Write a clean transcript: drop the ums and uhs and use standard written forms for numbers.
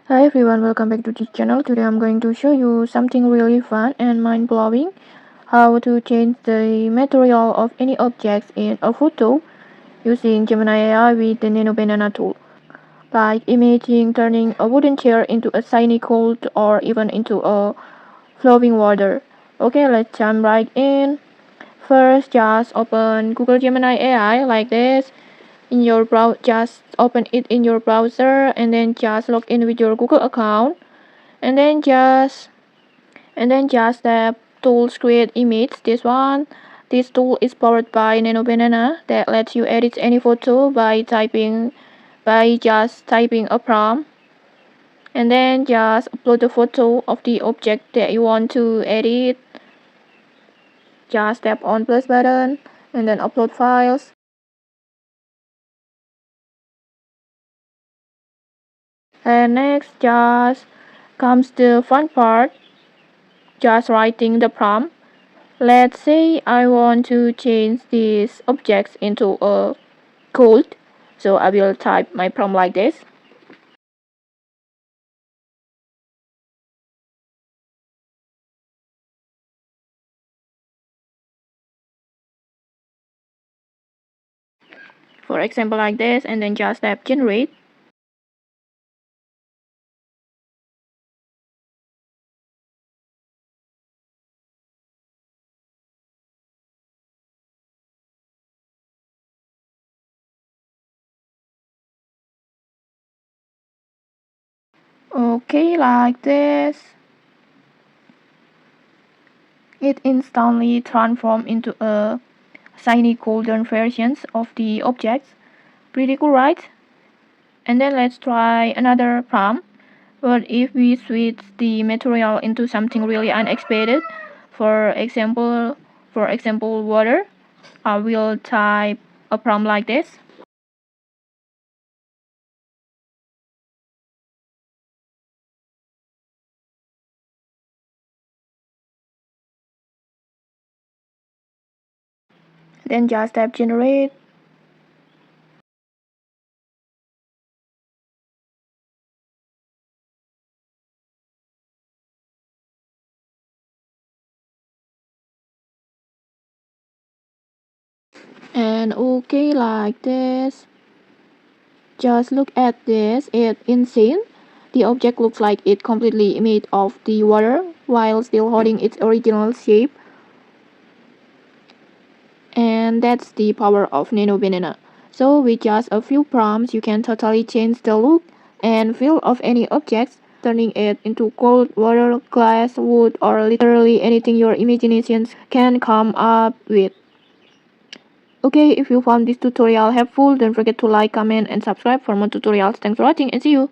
Hi everyone, welcome back to this channel. Today I'm going to show you something really fun and mind-blowing. How to change the material of any objects in a photo using Gemini AI with the Nano Banana tool. Like imaging turning a wooden chair into a shiny gold or even into a flowing water. Okay, let's jump right in. First, just open Google Gemini AI like this. In your browser, just open it in your browser and then just log in with your Google account. and then just and then just tap tools create image. This tool is powered by Nano Banana that lets you edit any photo by just typing a prompt, and then just upload the photo of the object that you want to edit. Just tap on plus button and then upload files. And next just comes the fun part, just writing the prompt. Let's say I want to change these objects into a code. So I will type my prompt like this. For example like this, and then just tap generate. Okay, like this. It instantly transforms into a shiny golden versions of the objects. Pretty cool, right? And then let's try another prompt. What if we switch the material into something really unexpected? For example, water. I will type a prompt like this. Then just tap generate. And okay, like this. Just look at this, it's insane. The object looks like it's completely made of the water while still holding its original shape. And that's the power of Nano Banana. So with just a few prompts, you can totally change the look and feel of any object, turning it into cold water, glass, wood, or literally anything your imaginations can come up with. Okay, if you found this tutorial helpful, don't forget to like, comment, and subscribe for more tutorials. Thanks for watching and see you!